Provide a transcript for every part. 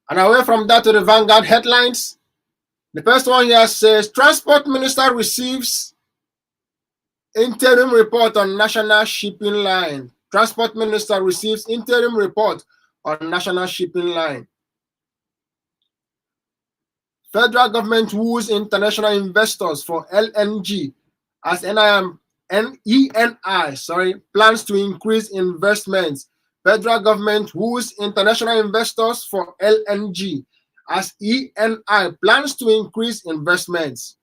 And away from that to the Vanguard headlines. The first one here says, Transport Minister receives interim report on national shipping line. Transport Minister receives interim report on national shipping line. Federal government woos international investors for LNG as ENI plans to increase investments. Federal government woos international investors for LNG as ENI plans to increase investments.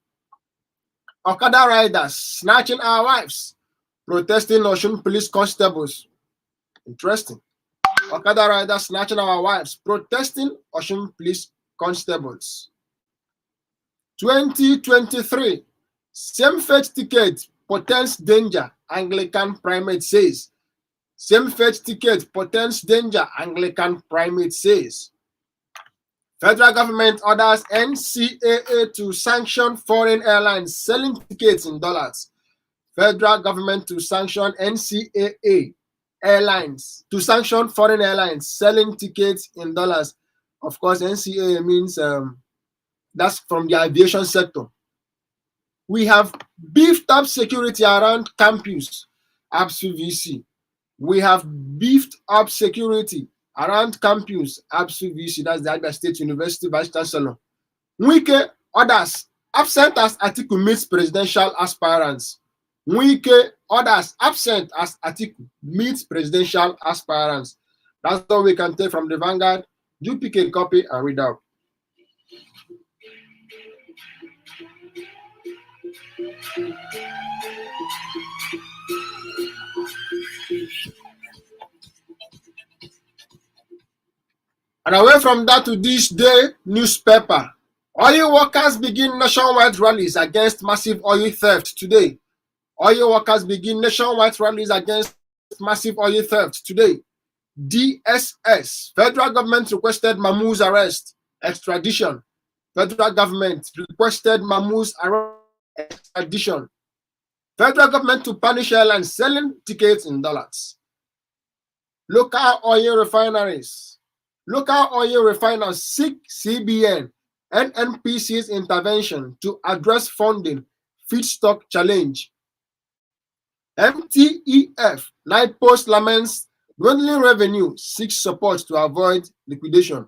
Okada riders snatching our wives, protesting Osun police constables. Interesting. Okada riders snatching our wives, protesting Osun police constables. 2023, same-faith ticket portends danger, Anglican Primate says. Same-faith ticket portends danger, Anglican Primate says. Federal government orders NCAA to sanction foreign airlines selling tickets in dollars. Federal government to sanction NCAA airlines, to sanction foreign airlines selling tickets in dollars. Of course, NCAA means that's from the aviation sector. We have beefed up security around campus, ABSU-VC. We have beefed up security around campus, ABSU-VC, that's the Abia State University Vice Chancellor. Wike orders absent as Atiku meets presidential aspirants. Wike orders absent as Atiku meets presidential aspirants. That's all we can take from the Vanguard. Do pick a copy and read out. And away from that to this day newspaper, oil workers begin nationwide rallies against massive oil theft today. Oil workers begin nationwide rallies against massive oil theft today. DSS, federal government requested Mahmoud's arrest, extradition. Federal government requested Mahmoud's arrest, extradition. Federal government to punish airlines selling tickets in dollars. Local oil refineries seek CBN and NPC's intervention to address funding feedstock challenge. MTEF, NIPOS laments dwindling revenue, seeks support to avoid liquidation.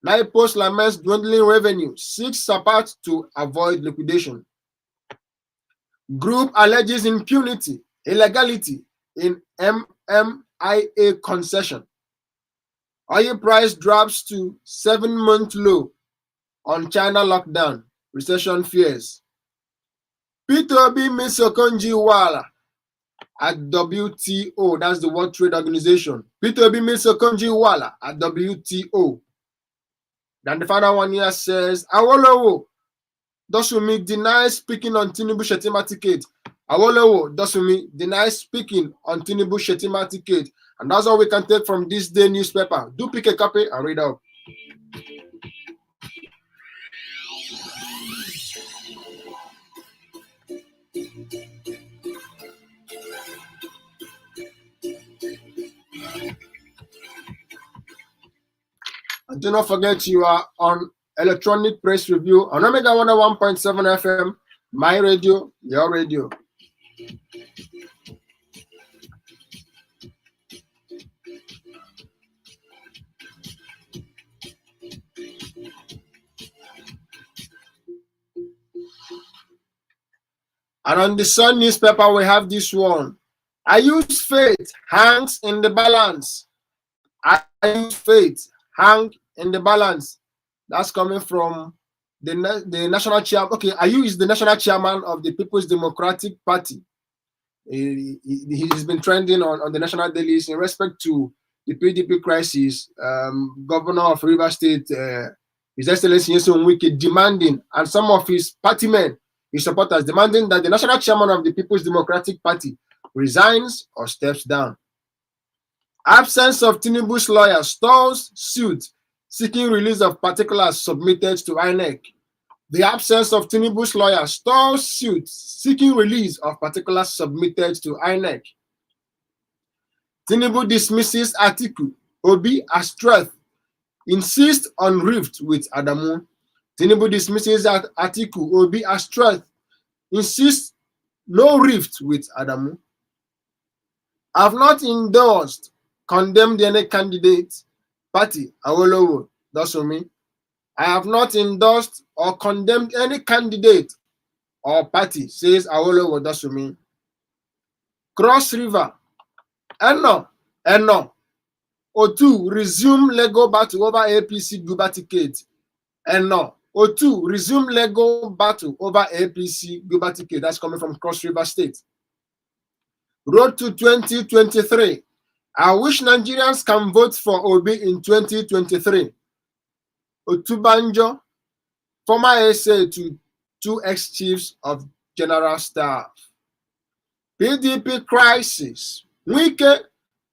NIPOS laments dwindling revenue, seeks support to avoid liquidation. Group alleges impunity, illegality in MMIA concession. Oil price drops to 7-month low on China lockdown, recession fears. P2B meets Okonjo-Iweala at WTO, that's the World Trade Organization. P2B meets Okonjo-Iweala at WTO. Then the final one here says, Awolowo Dosumi denies speaking on Tinubu Shettima ticket. Awolowo Dosumi denies speaking on Tinubu Shettima ticket. And that's all we can take from this day newspaper. Do pick a copy and read out. And do not forget you are on electronic press review on Omega 101.7 FM, my radio, your radio. And on the Sun newspaper, we have this one. I use faith hangs in the balance. I use faith hang in the balance. That's coming from the national chairman. Okay, Ayu is the national chairman of the People's Democratic Party. He's been trending on the national dailies in respect to the PDP crisis. Governor of Rivers State, His Excellency Nyesom Wike, demanding, and some of his party men, his supporters, demanding that the national chairman of the People's Democratic Party resigns or steps down. Absence of Tinubu's lawyer stalls suit seeking release of particulars submitted to INEC. The absence of Tinubu's lawyer stalls suit seeking release of particulars submitted to INEC. Tinubu dismisses Atiku Obi as threat insist on rift with Adamu. Tinubu dismisses that Atiku Obi as threat, insists no rift with Adamu. I have not endorsed, condemned any candidate, party, Awolowo, Dosomi. I have not endorsed or condemned any candidate or party, says Awolowo Dosomi. Cross River, Eno, Otu resume legal battle over APC Guba ticket. Eno, Otu resume legal battle over APC Guba ticket. That's coming from Cross River State. Road to 2023. I wish Nigerians can vote for Obi in 2023. Otubanjo, former SA to two ex-chiefs of general staff. PDP crisis. Wike,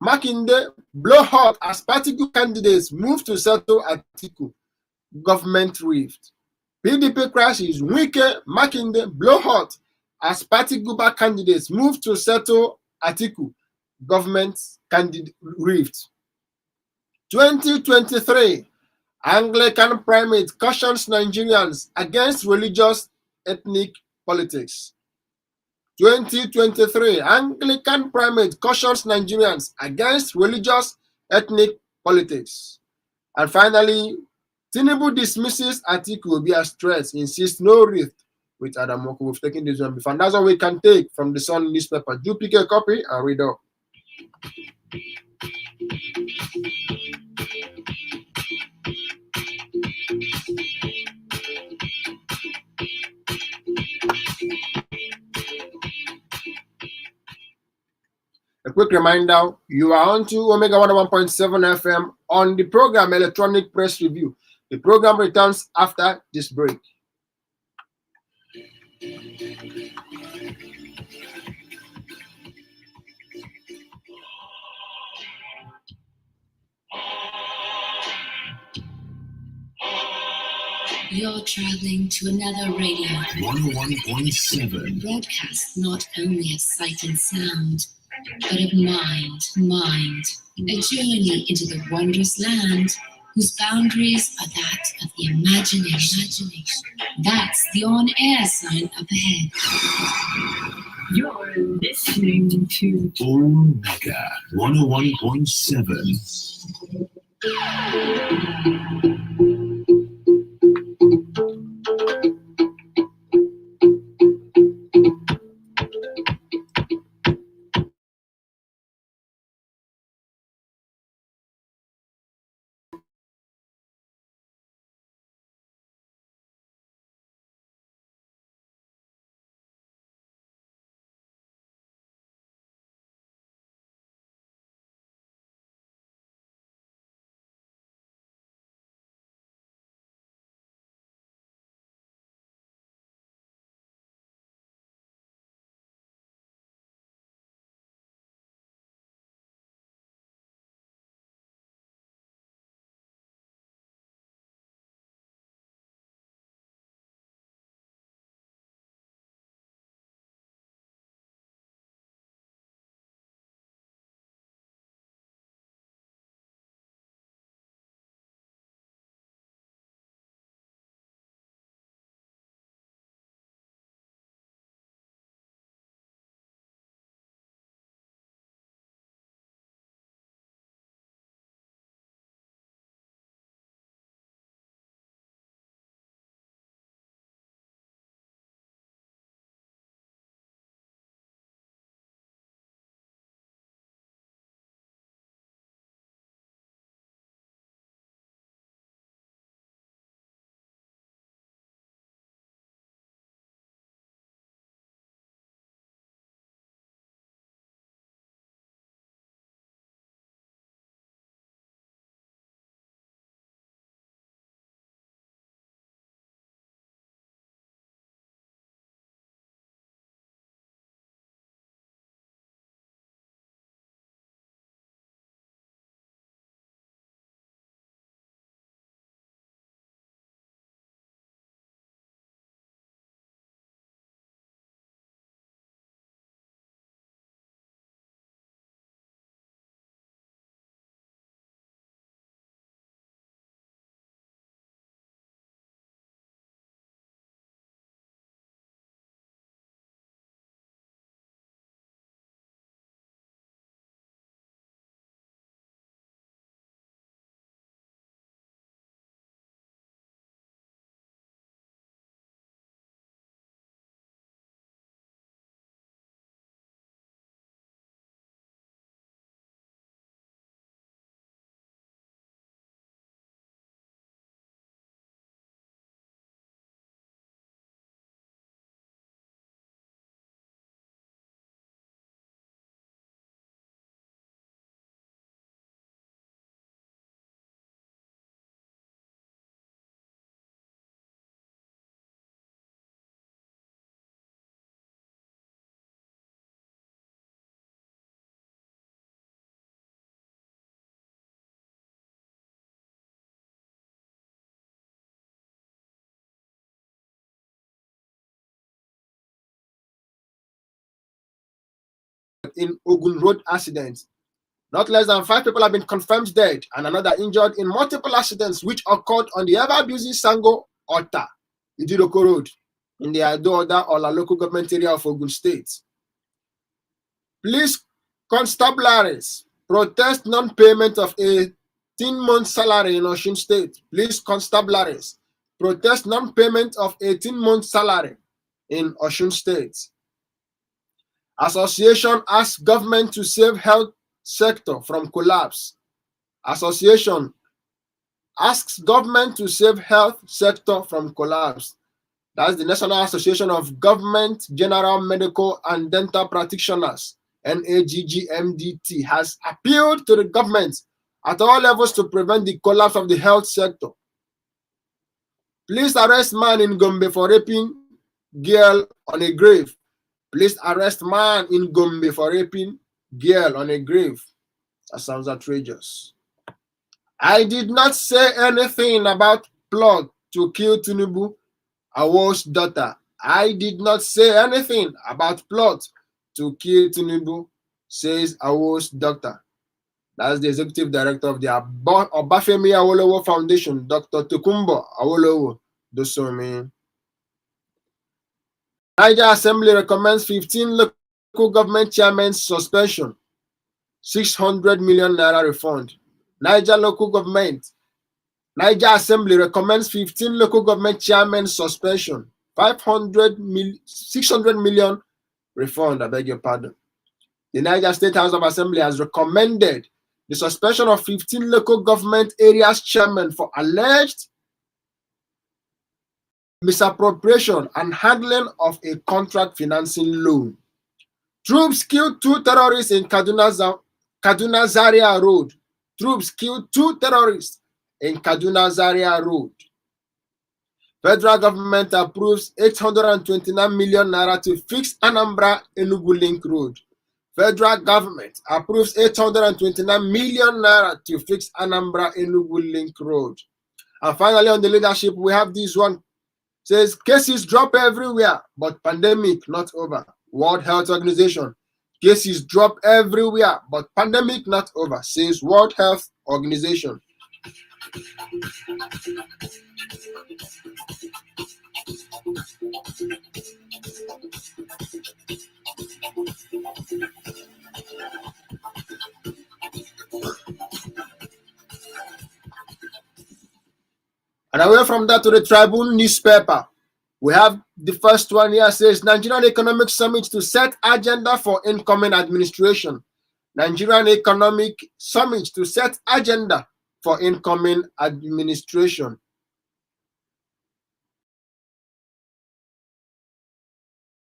Makinde blow hot as party candidates move to settle Atiku government rift. PDP crisis. Wike, Makinde blow hot as party candidates move to settle Atiku government candidate rift. 2023, Anglican Primate cautions Nigerians against religious ethnic politics. 2023, Anglican Primate cautions Nigerians against religious ethnic politics. And finally, Tinubu dismisses Atiku Obi as threats, insists no rift with Adamoku. We've taken this one before. And that's all we can take from the Sun newspaper. Do pick a copy and read up. A quick reminder, you are on to Omega 101.7 FM on the program Electronic Press Review. The program returns after this break. You're traveling to another radio. 101.7. Broadcast not only of sight and sound, but of mind. A journey into the wondrous land whose boundaries are that of the imagination. That's the on-air sign up ahead. You're listening to Omega 101.7. in Ogun Road accident. Not less than 5 people have been confirmed dead and another injured in multiple accidents which occurred on the ever-busy Sango Ota, Idiroko Road, in the Ado-Oda Ola local government area of Ogun State. Police constabularies protest non-payment of 18-month salary in Osun State. Police constabularies protest non-payment of 18-month salary in Osun State. Association asks government to save health sector from collapse. Association asks government to save health sector from collapse. That's the National Association of Government General Medical and Dental Practitioners, NAGGMDT, has appealed to the government at all levels to prevent the collapse of the health sector. Police arrest man in Gombe for raping girl on a grave. Police arrest man in Gombe for raping girl on a grave. That sounds outrageous. I did not say anything about plot to kill Tinubu, Awo's daughter. I did not say anything about plot to kill Tinubu, says Awo's daughter. That's the executive director of the Obafemi Awolowo Foundation, Dr. Tokumbo Awolowo Dosomi. Niger Assembly recommends 15 local government chairmen suspension, 600 million naira refund. Niger Assembly recommends 15 local government chairmen suspension, 600 million refund. I beg your pardon. The Niger State House of Assembly has recommended the suspension of 15 local government areas chairmen for alleged misappropriation and handling of a contract financing loan. Troops killed 2 terrorists in Kaduna Zaria Road. Troops killed 2 terrorists in Kaduna Zaria Road. Federal government approves 829 million naira to fix Anambra Enugu Link Road. Federal government approves 829 million naira to fix Anambra Enugu Link Road. And finally, on the leadership, we have this one. Says cases drop everywhere, but pandemic not over. World Health Organization. Cases drop everywhere, but pandemic not over, says World Health Organization. And away from that to the Tribune newspaper, we have the first one here says Nigerian Economic Summit to set agenda for incoming administration. Nigerian Economic Summit to set agenda for incoming administration.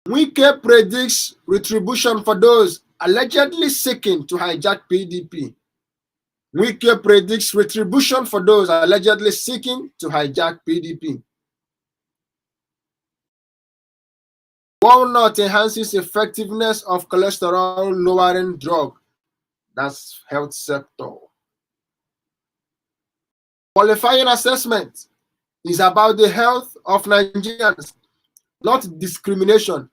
Wike predicts retribution for those allegedly seeking to hijack PDP. Wike predicts retribution for those allegedly seeking to hijack PDP. Walnut enhances effectiveness of cholesterol-lowering drug. That's health sector. Qualifying assessment is about the health of Nigerians, not discrimination.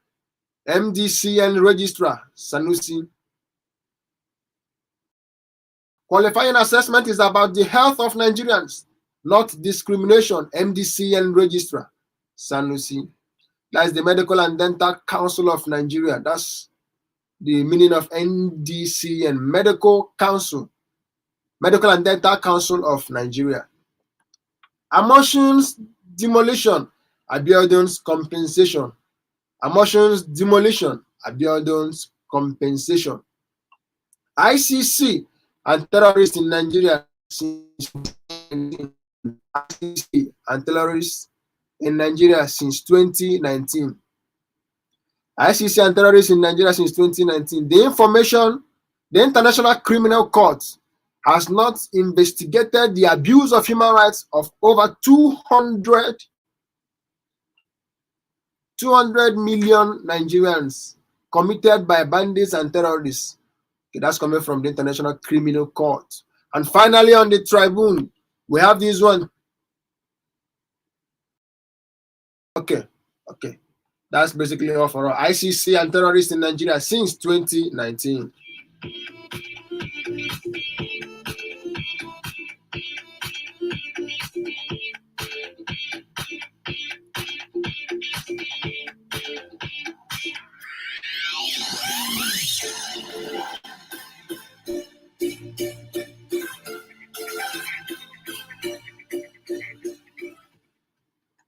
MDCN Registrar Sanusi. Qualifying assessment is about the health of Nigerians, not discrimination. MDCN Registrar Sanusi. That's the Medical and Dental Council of Nigeria. That's the meaning of NDCN, Medical Council, Medical and Dental Council of Nigeria. Amoshun's demolition, Abiodun's compensation. Amoshun's demolition, Abiodun's compensation. ICC and terrorists in Nigeria since ICC and terrorists in Nigeria since 2019. ICC and terrorists in Nigeria since 2019. The International Criminal Court has not investigated the abuse of human rights of over 200 million Nigerians committed by bandits and terrorists. Okay, that's coming from the International Criminal Court. And finally, on the Tribune, we have this one. Okay. That's basically all for all. ICC and terrorists in Nigeria since 2019.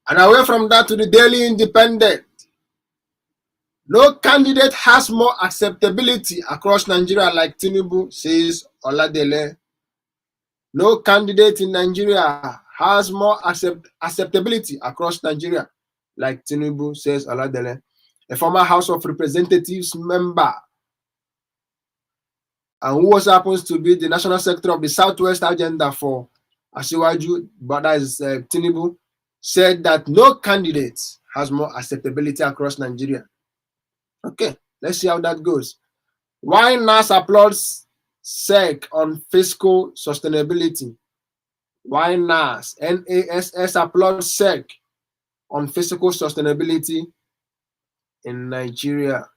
And away from that to the Daily Independent. No candidate has more acceptability across Nigeria like Tinubu, says Oladele. No candidate in Nigeria has more acceptability across Nigeria like Tinubu, says Oladele. A former House of Representatives member and who also happens to be the National Secretary of the Southwest Agenda for Asiwaju, but that is Tinubu, said that no candidate has more acceptability across Nigeria. Okay, let's see how that goes. Why NAS applauds SEC on fiscal sustainability? Why NAS applauds SEC on fiscal sustainability in Nigeria?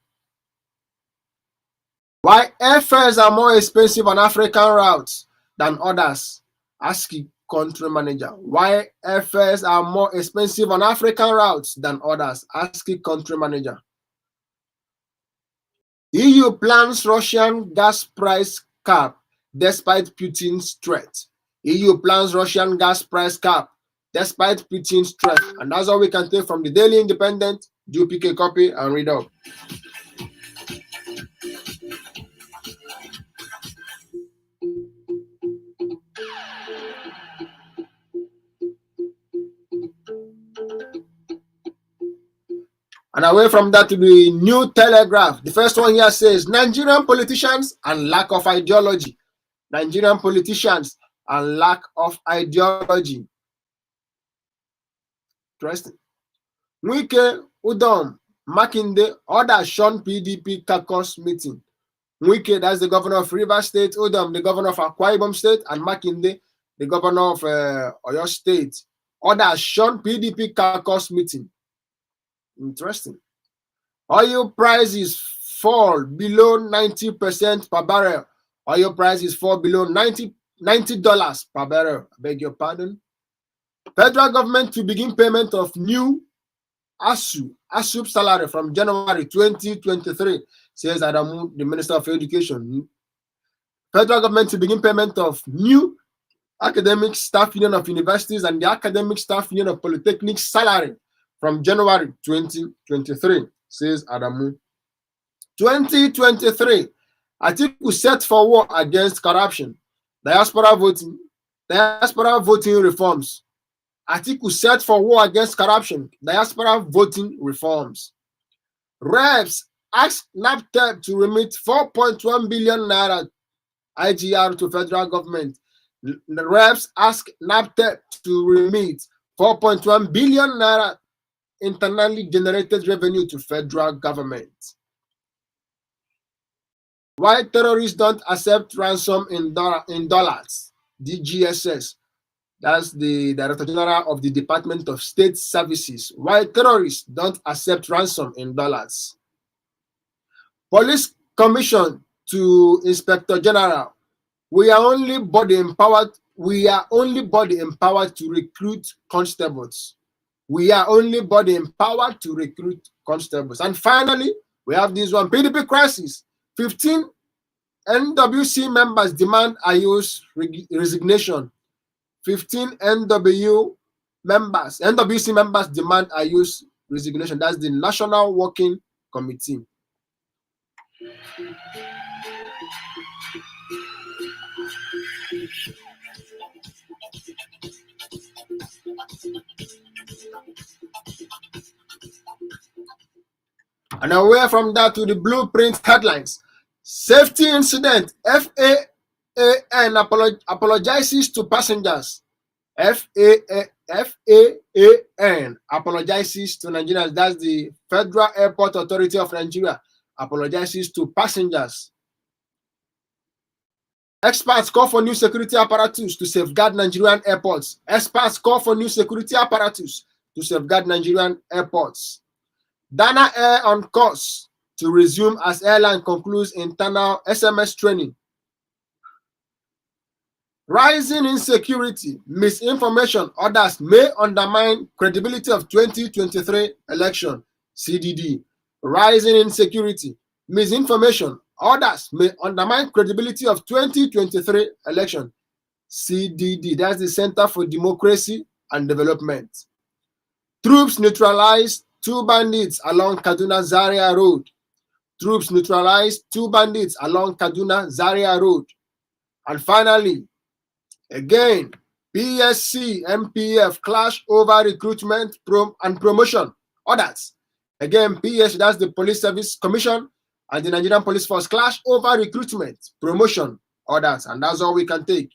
Why airfares are more expensive on African routes than others? Ask the country manager. Why airfares are more expensive on African routes than others? Ask the country manager. EU plans Russian gas price cap despite Putin's threat. EU plans Russian gas price cap despite Putin's threat. And that's all we can take from the Daily Independent. Do pick a copy and read up. And away from that to the New Telegraph. The first one here says, Nigerian politicians and lack of ideology. Nigerian politicians and lack of ideology. Interesting. Wike, Udom, Makinde, order Sean PDP caucus meeting. Wike, that's the governor of Rivers State, Udom, the governor of Akwa Ibom State, and Makinde, the governor of Oyo State. Order Sean PDP caucus meeting. Interesting. Oil prices fall below 90% per barrel. Oil prices fall below $90 per barrel. I beg your pardon. Federal government to begin payment of new ASUP salary from January 2023, says Adamu, the Minister of Education. Federal government to begin payment of new Academic Staff Union of Universities and the Academic Staff Union of Polytechnics salary from January 2023, says Adamu. 2023, Atiku set for war against corruption. Diaspora voting reforms. Atiku set for war against corruption. Diaspora voting reforms. Reps ask NAPTEP to remit 4.1 billion naira IGR to federal government. The reps ask NAPTEP to remit 4.1 billion naira internally generated revenue to federal government. Why terrorists don't accept ransom in dollars? DGSS, that's the Director General of the Department of State Services. Why terrorists don't accept ransom in dollars? Police Commission to Inspector General. We are only body empowered to recruit constables. We are only body empowered to recruit constables. And finally, we have this one, PDP crisis. 15 NWC members demand Ayo's resignation. 15 NWC members demand Ayo's resignation. That's the National Working Committee. And away from that to the blueprint headlines. Safety incident. FAAN apologizes to passengers. FAAN apologizes to Nigerians. That's the Federal Airport Authority of Nigeria. Apologizes to passengers. Experts call for new security apparatus to safeguard Nigerian airports. Experts call for new security apparatus to safeguard Nigerian airports. Dana Air on course to resume as airline concludes internal SMS training. Rising insecurity, misinformation, others may undermine credibility of 2023 election. CDD. Rising insecurity, misinformation, others may undermine credibility of 2023 election. CDD. That's the Center for Democracy and Development. Troops neutralized 2 bandits along Kaduna Zaria Road. Troops neutralized 2 bandits along Kaduna Zaria Road. And finally, again, PSC, MPF clash over recruitment and promotion. Others. Again, PSC, that's the Police Service Commission, and the Nigerian Police Force clash over recruitment, promotion, others. And that's all we can take.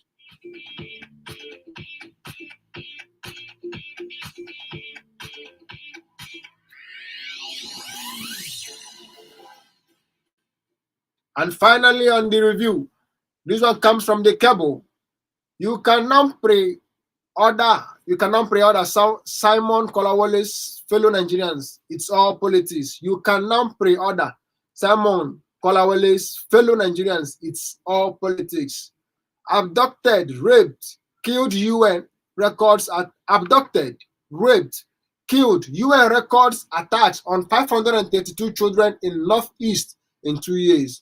And finally, on the review, this one comes from the cable. You cannot pre-order Simon Kolawole's fellow Nigerians. It's all politics. You cannot pre-order Simon Kolawole's fellow Nigerians. It's all politics. Abducted, raped, killed UN records at abducted, raped, killed UN records attacks on 532 children in Northeast in 2 years.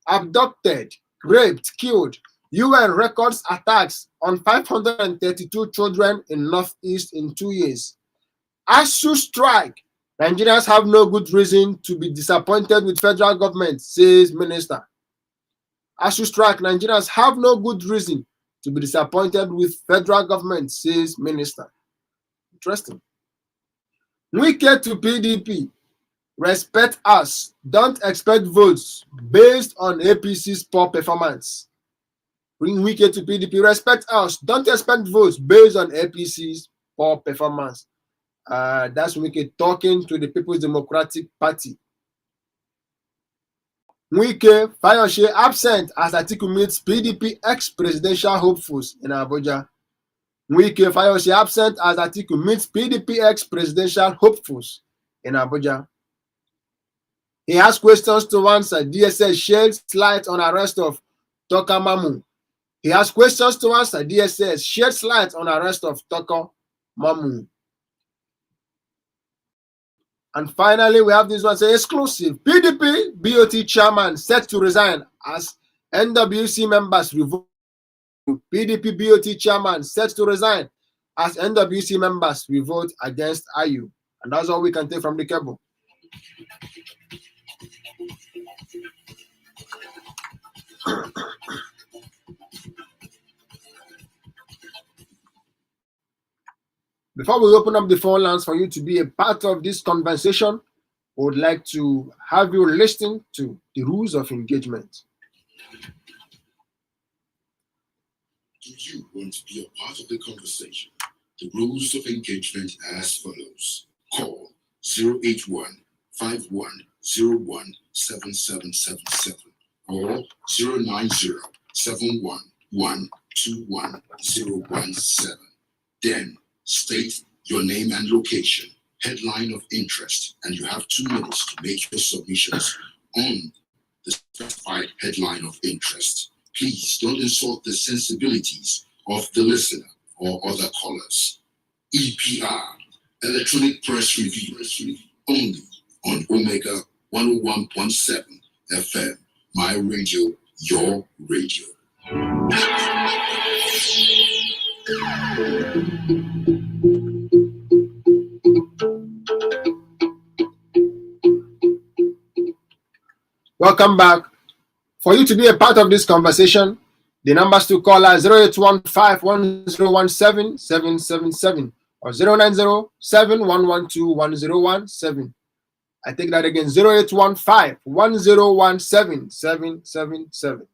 Abducted, raped, killed, UN records attacks on 532 children in Northeast in 2 years. ASU strike. Nigerians have no good reason to be disappointed with federal government, says Minister. ASU strike. Nigerians have no good reason to be disappointed with federal government, says Minister. Interesting. Wike to PDP. Respect us. Don't expect votes based on APC's poor performance. Bring Wike to PDP. Respect us. Don't expect votes based on APC's poor performance. That's Wike talking to the People's Democratic Party. Wike, Fayose absent as Atiku meets PDP ex-presidential hopefuls in Abuja. Wike, Fayose absent as Atiku meets PDP ex-presidential hopefuls in Abuja. He has questions to answer. DSS sheds light on arrest of Toka Mamu. He has questions to answer. DSS sheds light on arrest of Toka Mamu. And finally, we have this one, say exclusive. PDP BOT chairman set to resign as NWC members revolt. PDP BOT chairman set to resign as NWC members revolt against IU. And that's all we can take from the cable. Before we open up the phone lines for you to be a part of this conversation, we would like to have you listen to the rules of engagement. Do you want to be a part of the conversation? The rules of engagement as follows. Call 081-5101-7777 or 090-711-21017. Then state your name and location, headline of interest, and you have 2 minutes to make your submissions on the specified headline of interest. Please don't insult the sensibilities of the listener or other callers. EPR, Electronic Press Review, only on Omega 101.7 FM. My radio, your radio. Welcome back. For you to be a part of this conversation, the numbers to call are 0815-1017-777 or 090-7112-1017. I take that again, 0815-1017-777.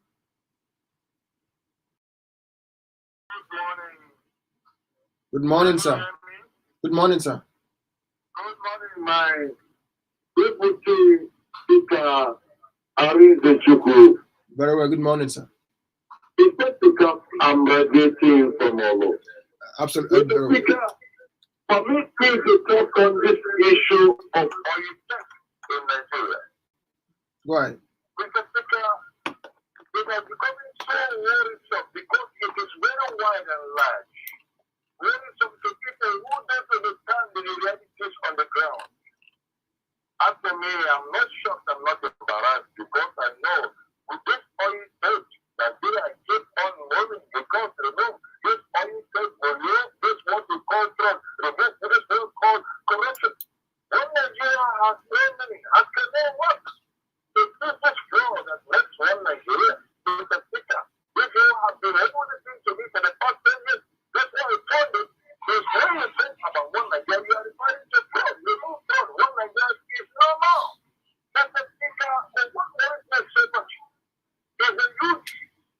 Good morning, sir. Good morning, sir. Good morning, my deputy speaker, Ari Zechuku. Very well. Good morning, sir. He said to come, I'm radiating from all. Absolutely. Speaker, Permit me to talk on this issue of oil theft in Nigeria. Go ahead. Mr. Speaker, it has become so worrisome because it is very wide and large. Worrisome to people who don't understand the realities on the ground. As for me, I'm not shocked, I'm not embarrassed because I know with this oil theft that they are keep on moving because remove this oil theft will remove this what we call fraud, remove this what we call corruption. When Nigeria has no money, how can they work? The business fraud that makes one Nigeria is a sticker. If you have been able to think to me for the past 10 years, that's why I told you, there's when you think about one Nigeria, you are referring to fraud, remove fraud, one Nigeria is no more. That's a sticker, and what worries me so much is the youth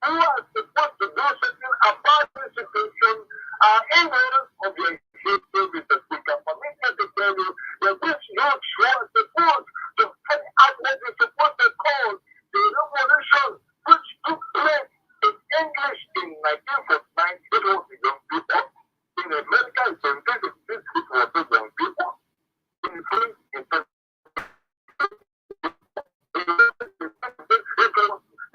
who are supposed to do something about the situation are ignorant of their history with the speaker. For me to tell you that this youth who are supposed to carry out what is supposed to call the revolution which took place in English in 1949, it was the young people. In America, it was the young people. In France, it was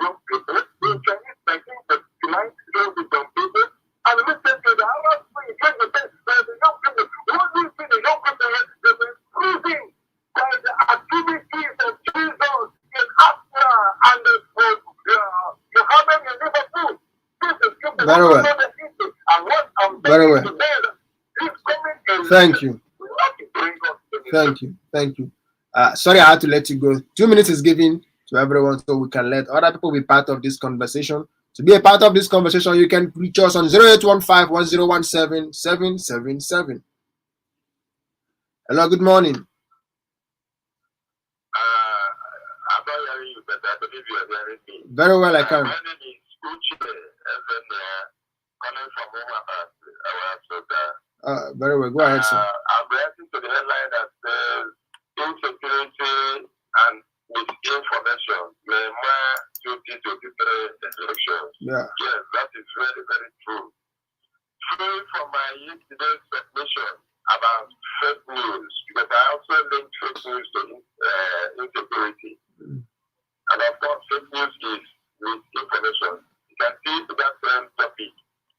young people. In Chinese, 1939, it was the young people. And listen to the Arab Spring, the young people. What do you see the young people? They were proving by the activities of Jesus in Africa and the Muhammad in Liverpool. This is people Very well. and what I'm Very well. today, this coming in Thank you. what to bring us to the Thank you. Thank you. Sorry, I had to let you go. 2 minutes is given to everyone so we can let other people be part of this conversation. To be a part of this conversation, you can reach us on 0815 1017 777. Hello, good morning. I'm not hearing you, but I believe you are hearing me. Very well, I can. My name is Uche, and then calling from Omaha. Very well. Go ahead, sir. I'm reacting to the headline that says insecurity and misinformation may mar 2023 elections. Yeah. Yes, that is very, very true. Free from my yesterday's submission about fake news, because I also link fake news to insecurity. And of course, fake news is misinformation. You can see that same topic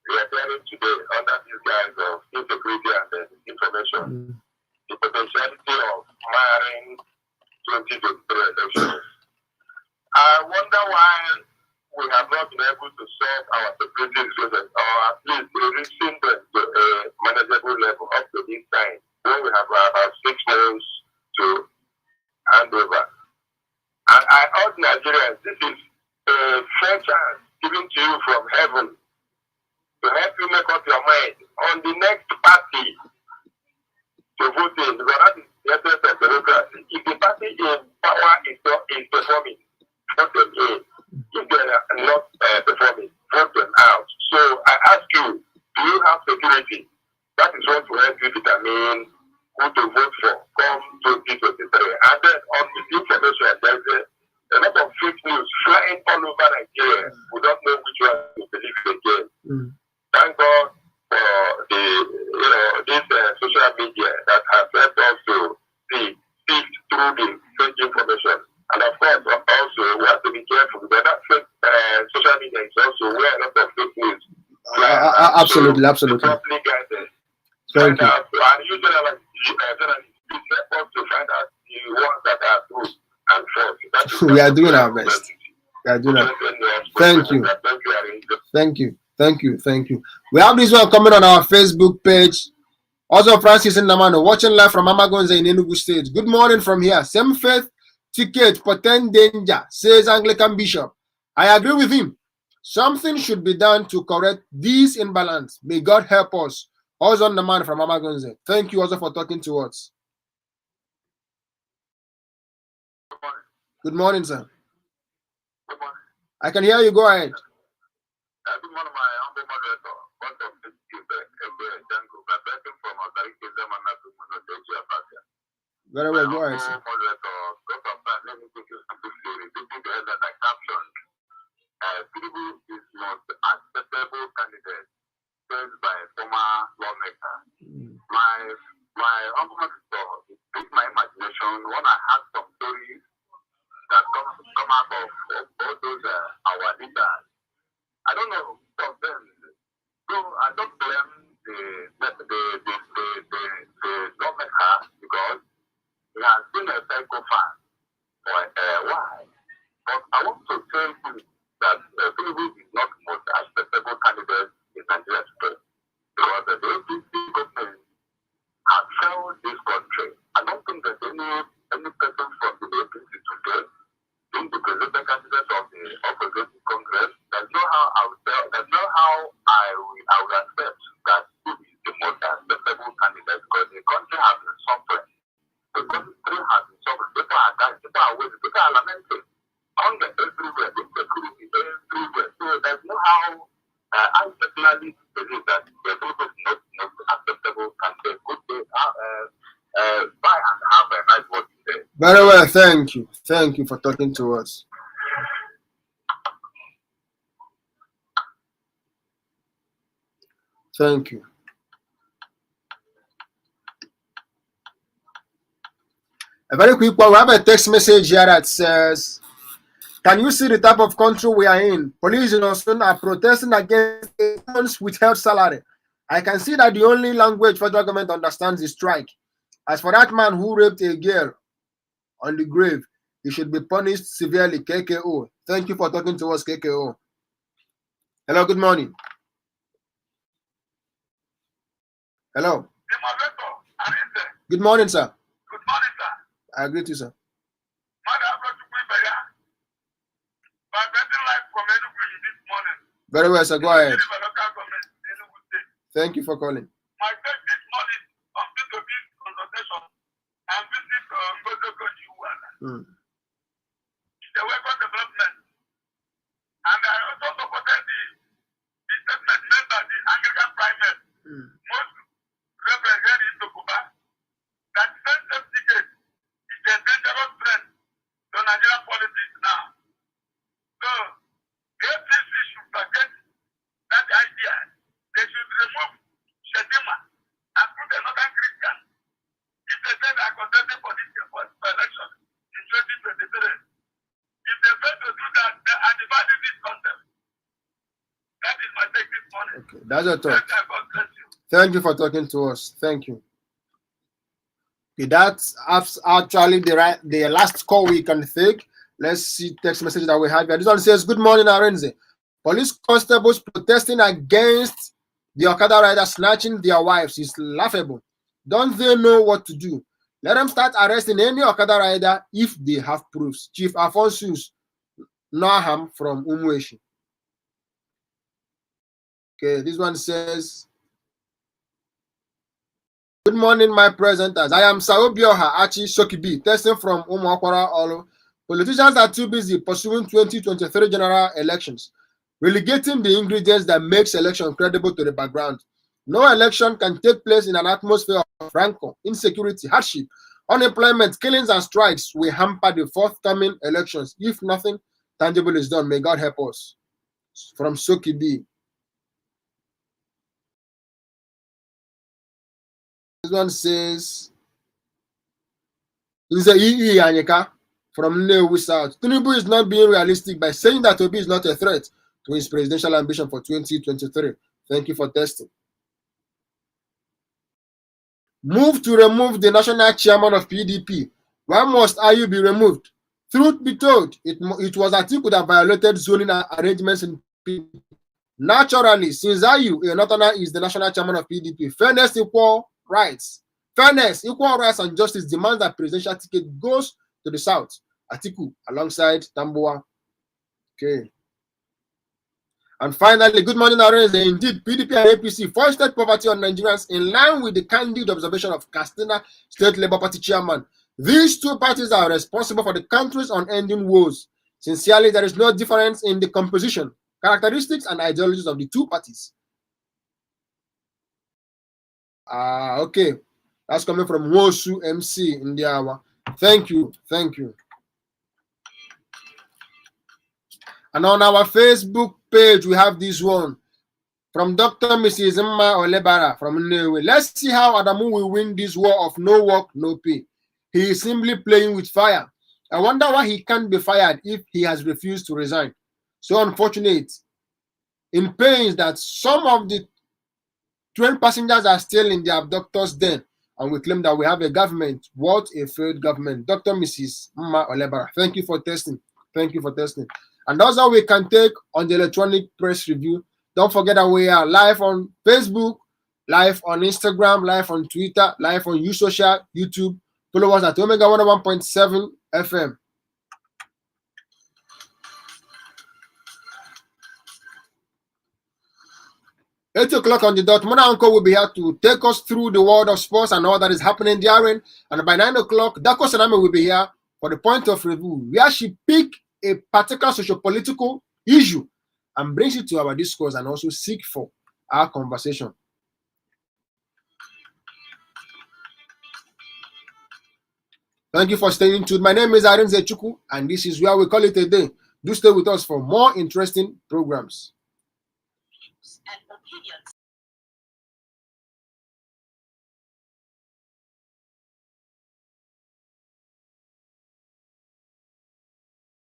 we are hearing today under this guise of insecurity and misinformation. The potentiality of marring 2023 elections. I wonder why we have not been able to solve our security issues, or at least reducing them to a manageable level up to this time, when we have about 6 months to hand over. And I urge Nigerians, this is a fair chance given to you from heaven to help you make up your mind on the next party to vote in, because that is the essence of democracy. If the party in power is performing, vote them in. If they are not performing, vote them out. So I ask you, do you have security? That is what will help you determine who to vote for come 2023. And then on the information, there is a lot of fake news flying all over Nigeria. We don't know which one to believe again. Thank God for this social media that has helped us to sift through the fake information. And of course, also we have to be careful because that fake social media is also where a lot of fake news. Absolutely, so absolutely. properly guided. Thank you. And you journalists, please help us to find out the ones that are true and false. We are doing our best. We are doing our best. Thank you. Thank you. Thank you. Thank you. We have this one coming on our Facebook page. Also, Francis Namano, watching live from Amagonza in Enugu State. Good morning from here. Same faith ticket, portend danger, says Anglican Bishop. I agree with him. Something should be done to correct this imbalance. May God help us. Also, Naman from Amagonza. Thank you also for talking to us. Good morning, sir. Good morning. I can hear you. Go ahead. Good morning, my humble moderator. What of this is Django. I'm working from a Very well. Go ahead, sir. Moderator, because of that, let me take you briefly repeating the headline I captioned. Tinubu is most acceptable candidate, said by a former lawmaker. my uncle it piqued my imagination when I had some stories that come out of all those our leaders. I don't know some of them. So I don't blame the lawmaker because he has been a psycho fan for a while. But I want to tell you that Tinubu is not the most acceptable candidate in Nigeria today. Because the APC government has failed this country. I don't think that any person from the APC today being the presidential candidate of the Progressive Congress, there's no how I will accept that he is the most acceptable candidate because the country has been suffering. The country has been suffering. People are dying, people are waiting, people are lamenting. Hunger everywhere, insecurity everywhere. So there's no how I personally believe that the group is not acceptable candidate. Good day, buy and have a nice word today. Very well, thank you. Thank you for talking to us. Thank you. A very quick one. We have a text message here that says, can you see the type of country we are in? Police in Osun are protesting against agents withheld salary. I can see that the only language federal government understands is strike. As for that man who raped a girl on the grave, he should be punished severely. KKO. Thank you for talking to us, KKO. Hello, good morning. Hello. Good morning, sir. Good morning, sir. I agree to you, sir. Very well, sir. Go ahead. Thank you for calling. My first this morning, something to this consultation and visit Ngozi. It's a welcome development. And I also supported the statement made by the Anglican Primate, most representative in Tokuba, that same ticket is a dangerous threat to Nigerian politics now. So, the APC should forget that idea. They should remove Shetima and put another Christian. If they say they are contesting for this election in 2023, if they fail to do that, they are dividing this contest. That is my take this morning. Okay, that's a talk. Thank you for talking to us. Thank you. Okay, that's actually the last call we can take. Let's see text message that we have here. This one says, good morning, Arenze. Police constables protesting against the Okada riders snatching their wives is laughable. Don't they know what to do? Let them start arresting any Okada rider if they have proofs. Chief Alphonsus Naham from Umweshi. Okay, this one says, good morning, my presenters. I am Saobioha Achi Shokibi, testing from Umuakwara Olo. Politicians are too busy pursuing 2023 general elections, relegating the ingredients that makes election credible to the background. No election can take place in an atmosphere of rancor, insecurity, hardship, unemployment, killings, and strikes will hamper the forthcoming elections if nothing tangible is done. May God help us. From Sokibi. This one says, Nze Anyeka from Nnewi South. Tinubu is not being realistic by saying that Obi is not a threat to his presidential ambition for 2023. Thank you for testing. Move to remove the national chairman of PDP. Why must IU be removed? Truth be told, it was Atiku that violated zoning arrangements in PDP. Naturally, since IU, a northerner, is the national chairman of PDP, fairness, equal rights. Fairness, equal rights, and justice demands that presidential ticket goes to the south. Atiku alongside Tambuwa. Okay. And finally, good morning, Arenze. Indeed, PDP and APC foisted poverty on Nigerians in line with the candid observation of Katsina State Labour Party chairman. These two parties are responsible for the country's unending woes. Sincerely, there is no difference in the composition, characteristics, and ideologies of the two parties. Okay. That's coming from Wosu MC in the hour. Thank you. Thank you. And on our Facebook page, we have this one from Dr. Mrs. Mma Olebara from Nnewi. Let's see how Adamu will win this war of no work, no pay. He is simply playing with fire. I wonder why he can't be fired if he has refused to resign. So unfortunate. In pains that some of the train passengers are still in the abductors' den, and we claim that we have a government. What a failed government. Dr. Mrs. Mma Olebara, thank you for testing. Thank you for testing. And that's all we can take on the electronic press review. Don't forget that we are live on Facebook, live on Instagram, live on Twitter, live on YouSocial, YouTube. Follow us at Omega 101.7 FM. Eight o'clock on the dot. Mona Uncle will be here to take us through the world of sports and all that is happening therein. And by 9 o'clock, Dako Saname will be here for the point of review, where she pick a particular socio-political issue and brings it to our discourse and also seek for our conversation. Thank you for staying tuned. My name is Aren Zechuku, and this is where we call it a day. Do stay with us for more interesting programs. And opinions